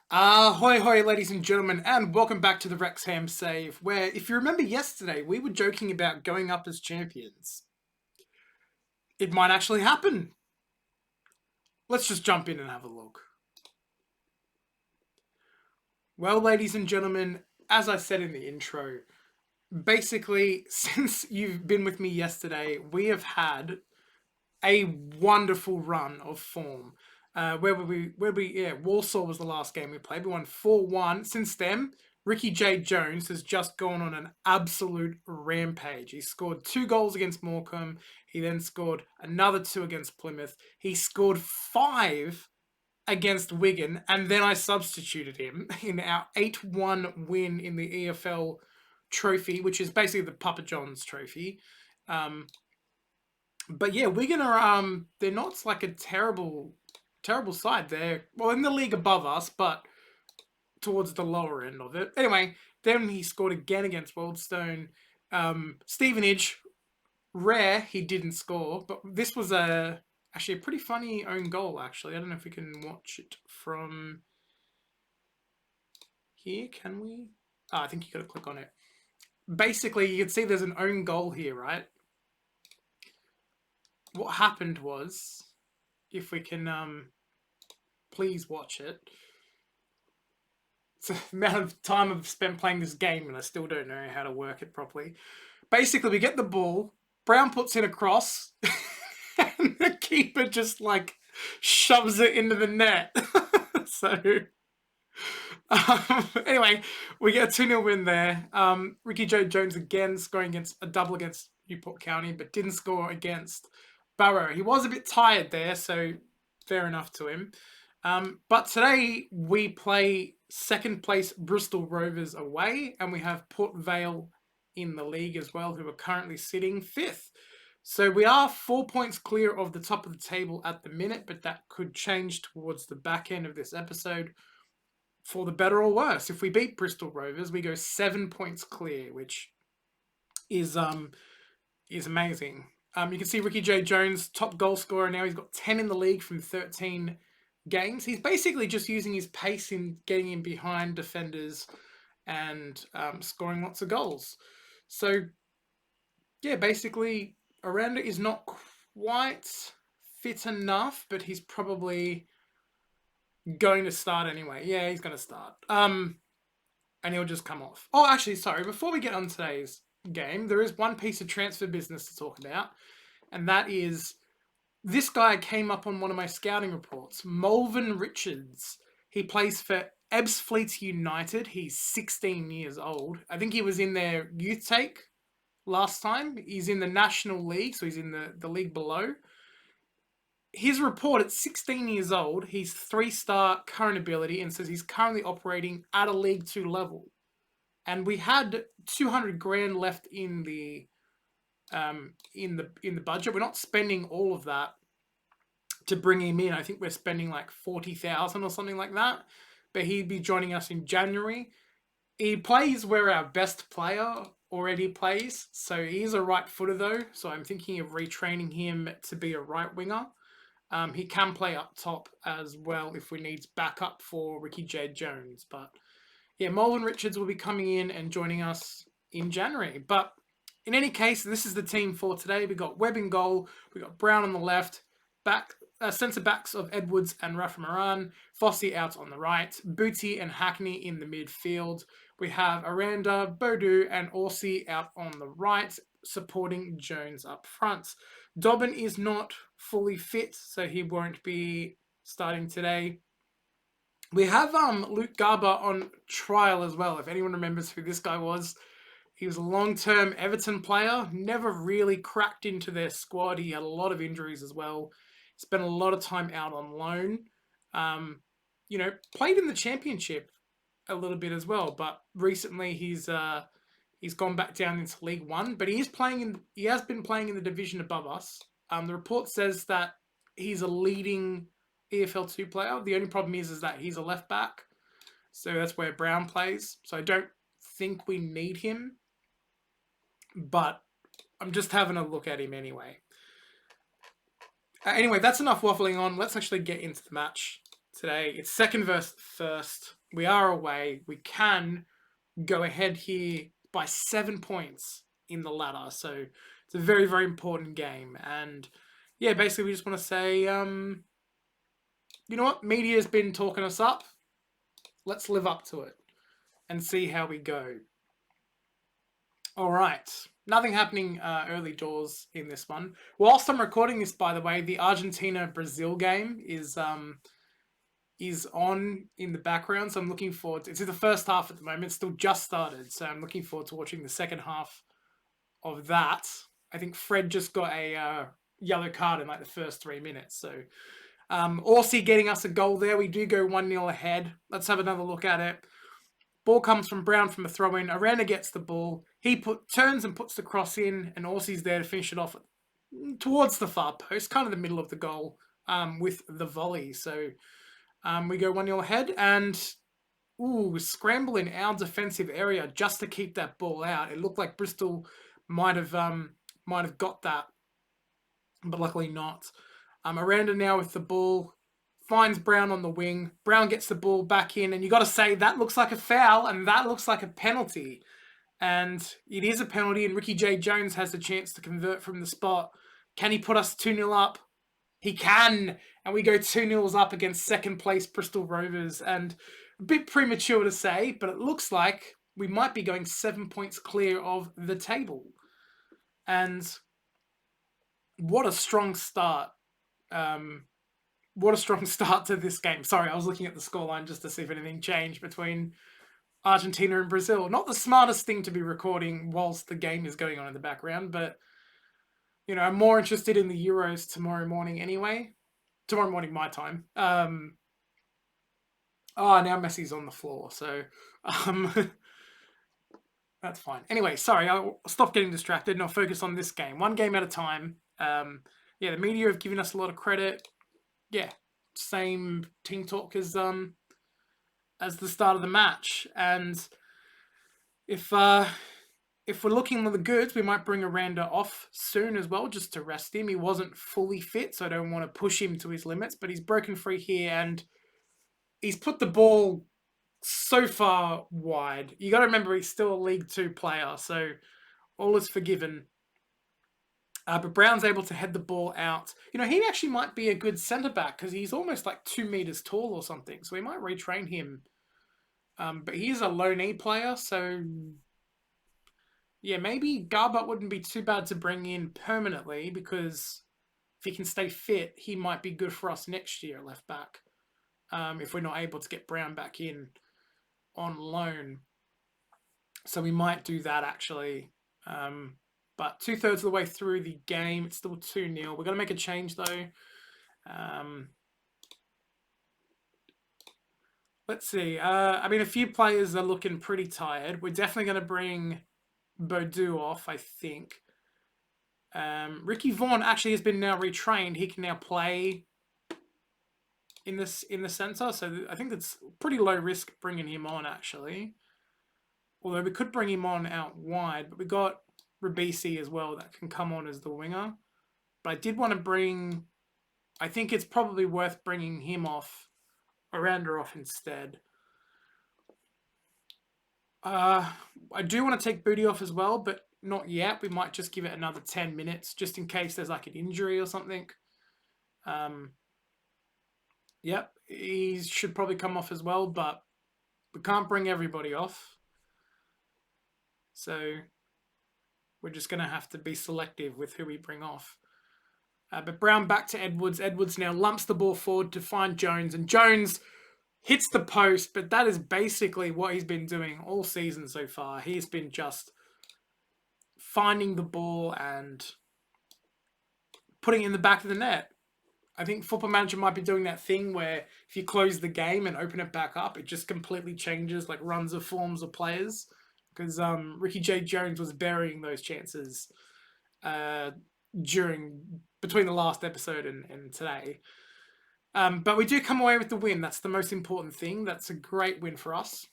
Hoi hoi, ladies and gentlemen, and welcome back to the Wrexham save, where, if you remember yesterday, we were joking about going up as champions. It might actually happen. Let's just jump in and have a look. Well, ladies and gentlemen, as I said in the intro, basically, since you've been with me yesterday, we have had a wonderful run of form. Warsaw was the last game we played. We won 4-1. Since then, Ricky J. Jones has just gone on an absolute rampage. He scored 2 goals against Morecambe. He then scored another 2 against Plymouth. He scored 5 against Wigan, and then I substituted him in our 8-1 win in the EFL trophy, which is basically the Papa John's trophy. But yeah, Wigan are they're not like a terrible side. They're well in the league above us, but towards the lower end of it. Anyway, then he scored again against Wealdstone. Stevenage, rare he didn't score, but this was actually a pretty funny own goal. Actually, I don't know if we can watch it from here. Can we? Oh, I think you got to click on it. Basically, you can see there's an own goal here, right? What happened was, if we can please watch it. It's the amount of time I've spent playing this game and I still don't know how to work it properly. Basically, we get the ball, Brown puts in a cross, and the keeper just like shoves it into the net. So, anyway, we get a 2-0 win there. Ricky J. Jones again scoring against a double against Newport County, but didn't score against Barrow. He was a bit tired there, so fair enough to him. But today we play second place Bristol Rovers away, and we have Port Vale in the league as well, who are currently sitting 5th. So we are 4 points clear of the top of the table at the minute, but that could change towards the back end of this episode for the better or worse. If we beat Bristol Rovers, we go 7 points clear, which is amazing. You can see Ricky J. Jones, top goal scorer now. He's got 10 in the league from 13 games. He's basically just using his pace in getting in behind defenders and scoring lots of goals. So, yeah, basically, Aranda is not quite fit enough, but he's probably going to start anyway. Yeah, he's going to start. And he'll just come off. Oh, actually, sorry. Before we get on today's game, there is one piece of transfer business to talk about, and that is this guy came up on one of my scouting reports. Malvern Richards. He plays for Ebbsfleet United. He's 16 years old. I think he was in their youth take last time. He's in the National League, so he's in the league below. His report at 16 years old, he's 3-star current ability and says he's currently operating at a League 2 level. And we had 200 grand left in the budget. We're not spending all of that to bring him in. I think we're spending like 40,000 or something like that. But he'd be joining us in January. He plays where our best player already plays, so he's a right footer though. So I'm thinking of retraining him to be a right winger. He can play up top as well if we need backup for Ricky J. Jones. But yeah, Malvern Richards will be coming in and joining us in January. But in any case, this is the team for today. We got Webb in goal. We got Brown on the left. Centre backs of Edwards and Rafa Moran. Fossey out on the right. Booty and Hackney in the midfield. We have Aranda, Bodu, and Orsi out on the right, supporting Jones up front. Dobbin is not fully fit, so he won't be starting today. We have Luke Garber on trial as well, if anyone remembers who this guy was. He was a long-term Everton player, never really cracked into their squad. He had a lot of injuries as well. Spent a lot of time out on loan. Played in the Championship a little bit as well, but recently he's gone back down into League One. But he has been playing in the division above us. The report says that he's a leading EFL 2 player. The only problem is that he's a left back, so that's where Brown plays. So I don't think we need him, but I'm just having a look at him anyway. Anyway, that's enough waffling on. Let's actually get into the match. today. It's second versus first. We are away. We can go ahead here by 7 points in the ladder. So it's a very, very important game. And yeah, basically we just want to say, you know what? Media's been talking us up. Let's live up to it and see how we go. All right. Nothing happening early doors in this one. Whilst I'm recording this, by the way, the Argentina-Brazil game is on in the background. So I'm looking forward to, it's in the first half at the moment. It's still just started. So I'm looking forward to watching the second half of that. I think Fred just got a yellow card in like the first 3 minutes. So Aussie getting us a goal there. We do go 1-0 ahead. Let's have another look at it. Ball comes from Brown from a throw-in. Aranda gets the ball. He turns and puts the cross in, and Aussie's there to finish it off towards the far post, kind of the middle of the goal, with the volley. So we go 1-0 ahead, and scramble in our defensive area just to keep that ball out. It looked like Bristol might have got that, but luckily not. Aranda now with the ball. Finds Brown on the wing. Brown gets the ball back in, and you got to say that looks like a foul, and that looks like a penalty. And it is a penalty, and Ricky J. Jones has the chance to convert from the spot. Can he put us 2-0 up? He can, and we go 2-0 up against second place Bristol Rovers. And a bit premature to say, but it looks like we might be going 7 points clear of the table. And what a strong start. What a strong start to this game. Sorry, I was looking at the scoreline just to see if anything changed between Argentina and Brazil. Not the smartest thing to be recording whilst the game is going on in the background, but, you know, I'm more interested in the Euros tomorrow morning anyway. Tomorrow morning, my time. Now Messi's on the floor, so that's fine. Anyway, sorry, I'll stop getting distracted and I'll focus on this game. One game at a time. The media have given us a lot of credit. Yeah, same team talk as the start of the match. And if we're looking at the goods, we might bring Aranda off soon as well, just to rest him. He wasn't fully fit, so I don't want to push him to his limits, but he's broken free here and he's put the ball so far wide. You got to remember he's still a League 2 player, so all is forgiven. But Brown's able to head the ball out. You know, he actually might be a good centre-back because he's almost like 2 meters tall or something. So we might retrain him. But he is a low-knee player, so yeah, maybe Garbutt wouldn't be too bad to bring in permanently because if he can stay fit, he might be good for us next year at left-back if we're not able to get Brown back in on loan. So we might do that actually. But 2/3 of the way through the game, it's still 2-0. We're going to make a change, though. Let's see. I mean, a few players are looking pretty tired. We're definitely going to bring Bodu off, I think. Ricky Vaughan actually has been now retrained. He can now play in the centre. So I think that's pretty low risk bringing him on, actually. Although we could bring him on out wide, but we got Ribisi as well that can come on as the winger. But I did want to bring... I think it's probably worth bringing him off, Aranda off instead. I do want to take Booty off as well, but not yet. We might just give it another 10 minutes just in case there's like an injury or something. Yep, he should probably come off as well, but we can't bring everybody off. So we're just going to have to be selective with who we bring off. But Brown back to Edwards. Edwards now lumps the ball forward to find Jones. And Jones hits the post, but that is basically what he's been doing all season so far. He's been just finding the ball and putting it in the back of the net. I think Football Manager might be doing that thing where if you close the game and open it back up, it just completely changes like runs of forms of players. Because Ricky J. Jones was burying those chances between the last episode and today. But we do come away with the win. That's the most important thing. That's a great win for us.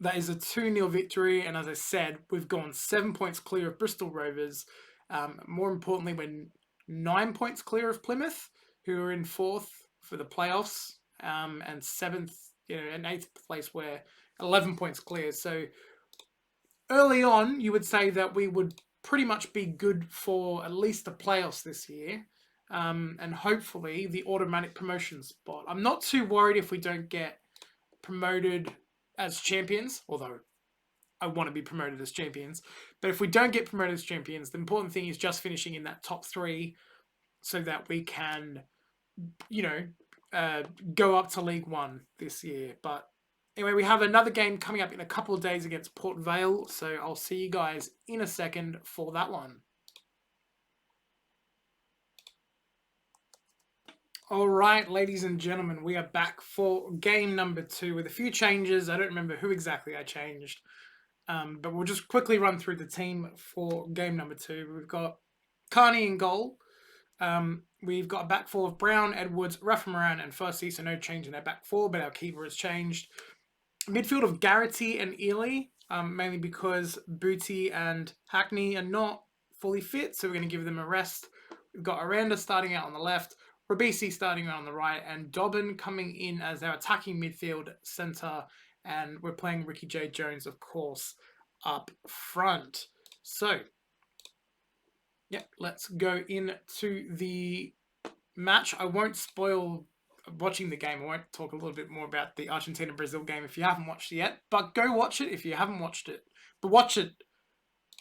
That is a 2-0 victory. And as I said, we've gone 7 points clear of Bristol Rovers. More importantly, we're 9 points clear of Plymouth, who are in fourth for the playoffs, and 7th, and 8th place where 11 points clear. So early on, you would say that we would pretty much be good for at least the playoffs this year, and hopefully the automatic promotion spot. I'm not too worried if we don't get promoted as champions, although I want to be promoted as champions. But if we don't get promoted as champions, the important thing is just finishing in that top 3 so that we can, go up to League One this year. But anyway, we have another game coming up in a couple of days against Port Vale, so I'll see you guys in a second for that one. All right, ladies and gentlemen, we are back for game number 2 with a few changes. I don't remember who exactly I changed, but we'll just quickly run through the team for game number 2. We've got Carney in goal. We've got a back four of Brown, Edwards, Raffamoran, and Fussy, so no change in their back four, but our keeper has changed. Midfield of Garrity and Ely, mainly because Booty and Hackney are not fully fit, so we're going to give them a rest. We've got Aranda starting out on the left, Rabisi starting out on the right, and Dobbin coming in as our attacking midfield centre, and we're playing Ricky J. Jones, of course, up front. So, let's go into the match. I won't spoil watching the game. I won't talk a little bit more about the Argentina-Brazil game if you haven't watched it yet, but go watch it if you haven't watched it. But watch it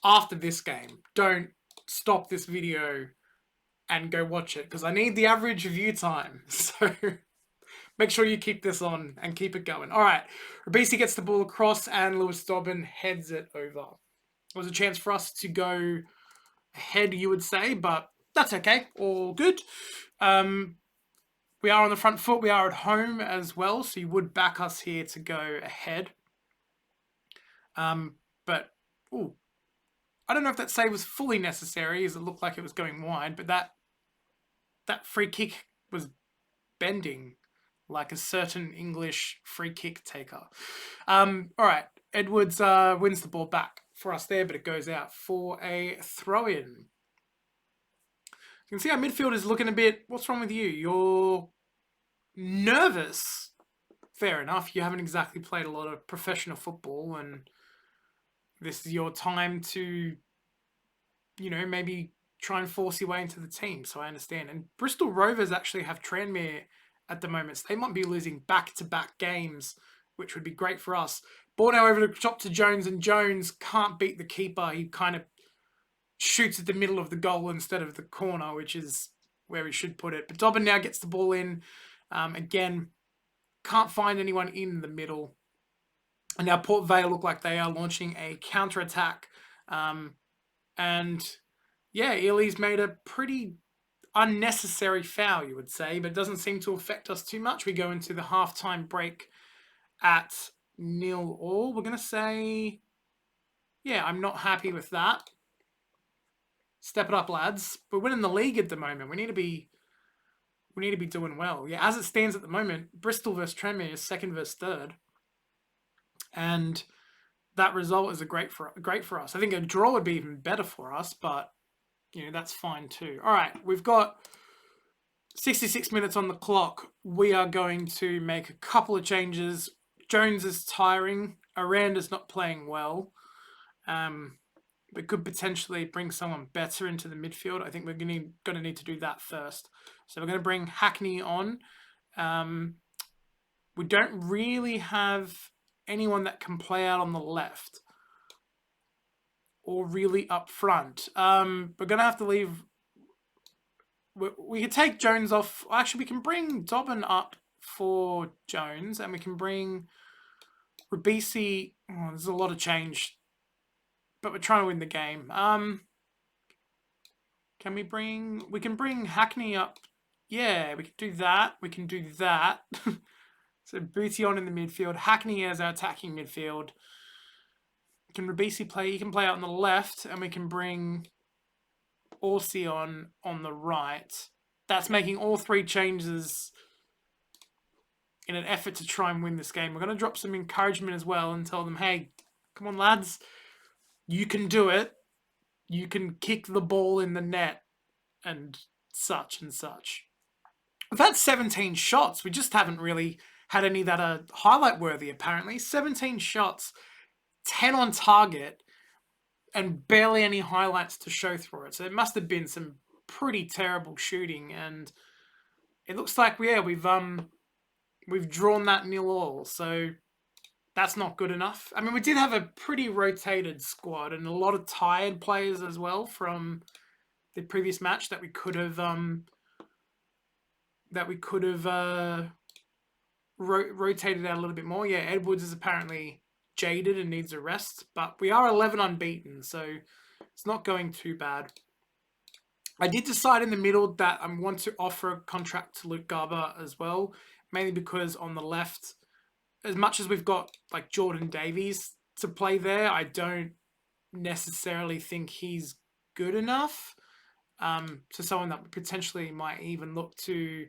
after this game. Don't stop this video and go watch it, because I need the average view time. So make sure you keep this on and keep it going. All right, Rabisi gets the ball across and Lewis Dobbin heads it over. It was a chance for us to go ahead, you would say, but that's okay. All good. We are on the front foot. We are at home as well, so you would back us here to go ahead. But I don't know if that save was fully necessary, as it looked like it was going wide, but that free kick was bending like a certain English free kick taker. All right, Edwards wins the ball back for us there, but it goes out for a throw-in. You can see our midfield is looking a bit... What's wrong with you? You're nervous. Fair enough. You haven't exactly played a lot of professional football, and this is your time to, maybe try and force your way into the team. So I understand. And Bristol Rovers actually have Tranmere at the moment, so they might be losing back-to-back games, which would be great for us. Ball now over the top to Jones, and Jones can't beat the keeper. He kind of shoots at the middle of the goal instead of the corner, which is where he should put it. But Dobbin now gets the ball in. Again, can't find anyone in the middle. And now Port Vale look like they are launching a counter-attack. And yeah, Ely's made a pretty unnecessary foul, you would say, but it doesn't seem to affect us too much. We go into the half-time break at 0-0. We're going to say, yeah, I'm not happy with that. Step it up, lads. We're winning the league at the moment. We need to be doing well. Yeah, as it stands at the moment, Bristol versus Tranmere is 2nd versus 3rd. And that result is great for us. I think a draw would be even better for us, but that's fine too. All right, we've got 66 minutes on the clock. We are going to make a couple of changes. Jones is tiring. Aranda's not playing well. We could potentially bring someone better into the midfield. I think we're going to need to do that first. So we're going to bring Hackney on. We don't really have anyone that can play out on the left or really up front. We're going to have to leave... We could take Jones off. Actually, we can bring Dobbin up for Jones, and we can bring Rabisi. Oh, there's a lot of change, but we're trying to win the game. Can we bring... We can bring Hackney up. Yeah, we can do that. We can do that. So Booty on in the midfield. Hackney as our attacking midfield. Can Rabisi play? He can play out on the left, and we can bring Orsi on the right. That's making all 3 changes in an effort to try and win this game. We're going to drop some encouragement as well and tell them, hey, come on, lads. You can do it. You can kick the ball in the net and such and such. We've had 17 shots. We just haven't really had any that are highlight worthy, apparently. 17 shots, 10 on target, and barely any highlights to show for it. So it must have been some pretty terrible shooting, and it looks like we've drawn that 0-0. So that's not good enough. I mean, we did have a pretty rotated squad and a lot of tired players as well from the previous match that we could have rotated out a little bit more. Yeah, Edwards is apparently jaded and needs a rest, but we are 11 unbeaten, so it's not going too bad. I did decide in the middle that I want to offer a contract to Luke Garber as well, mainly because on the left, as much as we've got like Jordan Davies to play there, I don't necessarily think he's good enough. So someone that potentially might even look to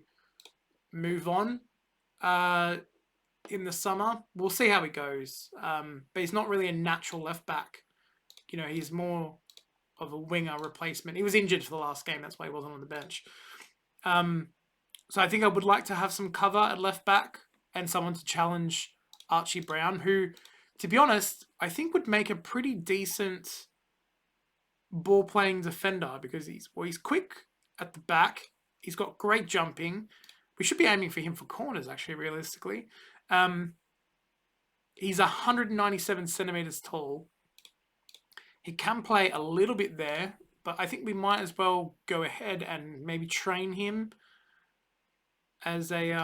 move on in the summer. We'll see how he goes. But he's not really a natural left back. You know, he's more of a winger replacement. He was injured for the last game. That's why he wasn't on the bench. So I think I would like to have some cover at left back and someone to challenge Archie Brown, who, to be honest, I think would make a pretty decent ball-playing defender because he's quick at the back. He's got great jumping. We should be aiming for him for corners, actually, realistically. He's 197 centimeters tall. He can play a little bit there, but I think we might as well go ahead and maybe train him as a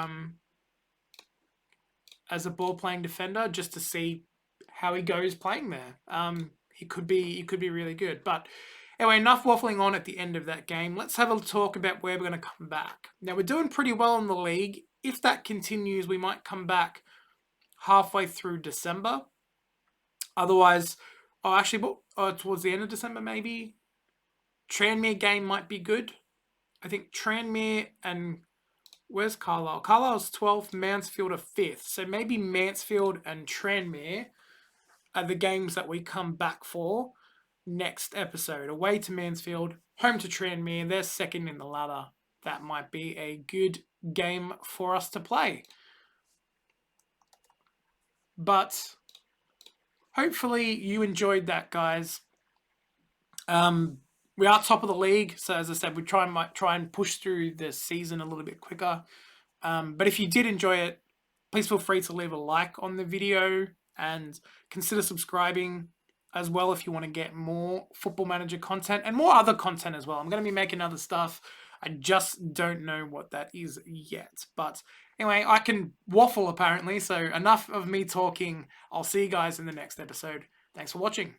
ball-playing defender just to see how he goes playing there. He could be really good. But anyway, enough waffling on at the end of that game. Let's have a talk about where we're going to come back. Now, we're doing pretty well in the league. If that continues, we might come back halfway through December. Otherwise, towards the end of December, maybe. Tranmere game might be good. I think Tranmere and... Where's Carlisle? Carlisle's 12th, Mansfield are 5th. So maybe Mansfield and Tranmere are the games that we come back for next episode. Away to Mansfield, home to Tranmere. They're second in the ladder. That might be a good game for us to play. But hopefully you enjoyed that, guys. We are top of the league, so as I said, we try and push through the season a little bit quicker. But if you did enjoy it, please feel free to leave a like on the video and consider subscribing as well if you want to get more Football Manager content and more other content as well. I'm going to be making other stuff. I just don't know what that is yet. But anyway, I can waffle apparently, so enough of me talking. I'll see you guys in the next episode. Thanks for watching.